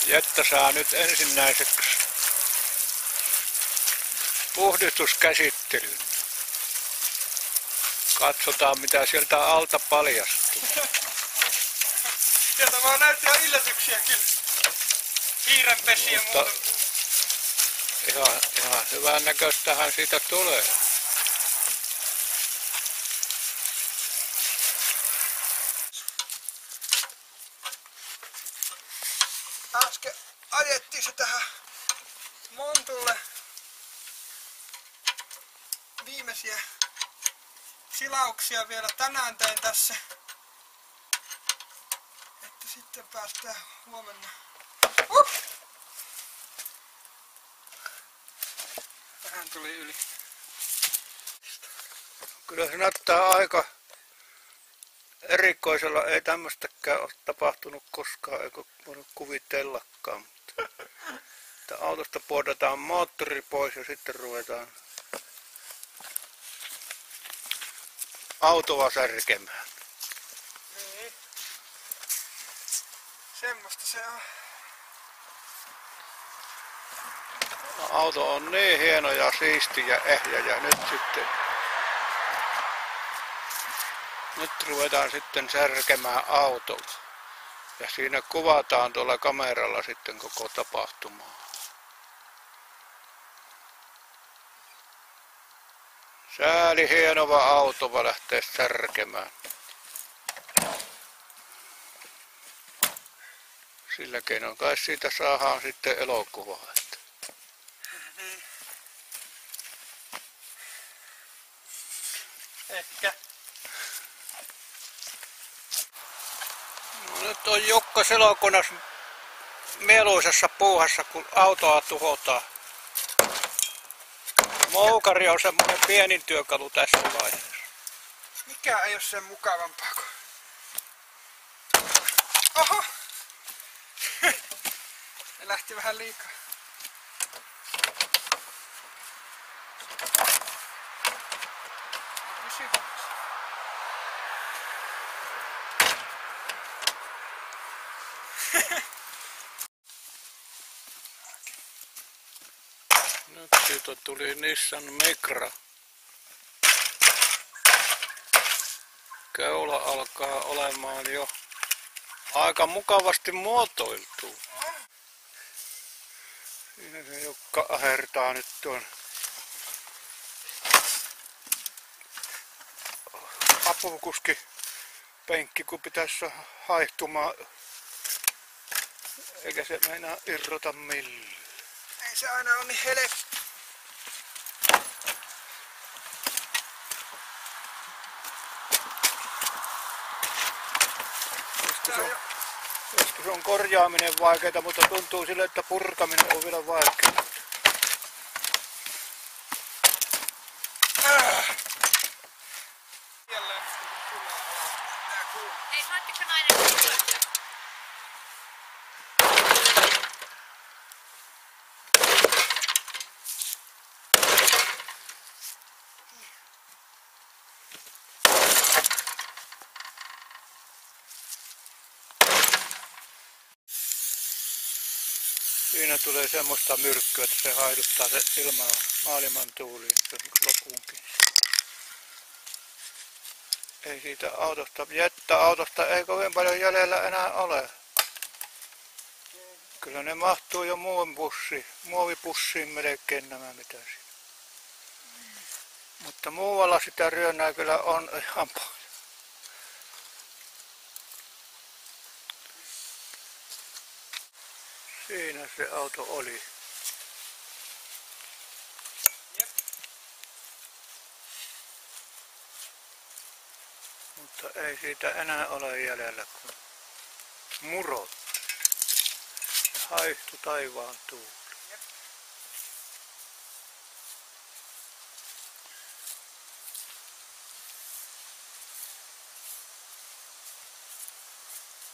Jetta saa nyt ensinnäiseksi puhdistuskäsittelyn. Katsotaan mitä sieltä alta paljastuu. Sieltä vaan näyttää yllätyksiä kyllä. Hiirenpesiä ja muuta. Ihan hyvän näköistähän siitä tulee. Äsken ajettiin se tähän montulle. Viimeisiä silauksia vielä tänään tein tässä. Että sitten päästään huomenna. Vähän tuli yli. Kyllä se näyttää aika erikoisella. Ei tämmöistäkään ole tapahtunut koskaan, eikä voinut kuvitellakaan. Mutta että autosta pudotetaan moottori pois ja sitten ruvetaan autoa särkemään. Niin. Semmosta se on. Auto on niin hieno ja siisti ja ehjä ja nyt ruvetaan sitten särkemään autolla. Ja siinä kuvataan tuolla kameralla sitten koko tapahtumaa. Sääli hienova auto vaan lähtee särkemään. Sillä keinoin kai siitä saadaan sitten elokuvaa. Ehkä. No, nyt on Jukka Selokonas mieluisessa puuhassa, kun autoa tuhotaan. Moukari on semmoinen pienin työkalu tässä vaiheessa. Mikä ei ole sen mukavampaa kuin... Oho! Se lähti vähän liikaa. Nyt siitä tuli Nissan Micra. Keula alkaa olemaan jo aika mukavasti muotoiltu. Siinä se Jukka ahertaa nyt tuon apukuski penkki, kun pitäisi haihtumaan, eikä se meinaa irrota millään. Ei se aina ole niin helppo. Joskus on korjaaminen vaikeaa, mutta tuntuu sille, että purkaminen on vielä vaikeaa. Ei, saatteko nainen kuulla? Siinä tulee semmoista myrkkyä, että se haiduttaa se ilmaa maailman tuuliin lopuunkin. Ei siitä autosta ei kovin paljon jäljellä enää ole. Kyllä ne mahtuu jo muovipussiin melkein nämä mitä siinä. Mutta muualla sitä ryönää kyllä on ihan paljon. Siinä se auto oli. Mutta ei siitä enää ole jäljellä kuin murot. Haihtu taivaan tuuli.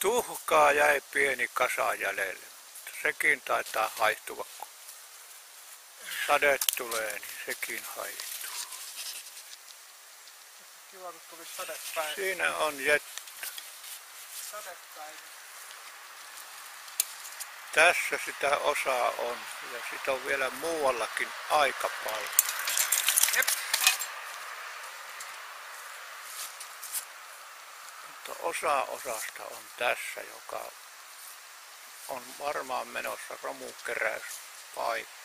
Tuhkaa jäi pieni kasa jäljelle, mutta sekin taitaa haihtua, kun sade tulee, niin sekin haihtuu. Kiva, kun tuli sadepäivä. Siinä on Jetta. Sadepäivä. Tässä sitä osaa on ja sitä on vielä muuallakin aika paljon. Jep. Mutta osa osasta on tässä, joka on varmaan menossa romukeräyspaikka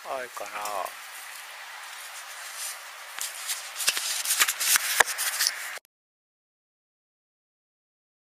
aikanaan.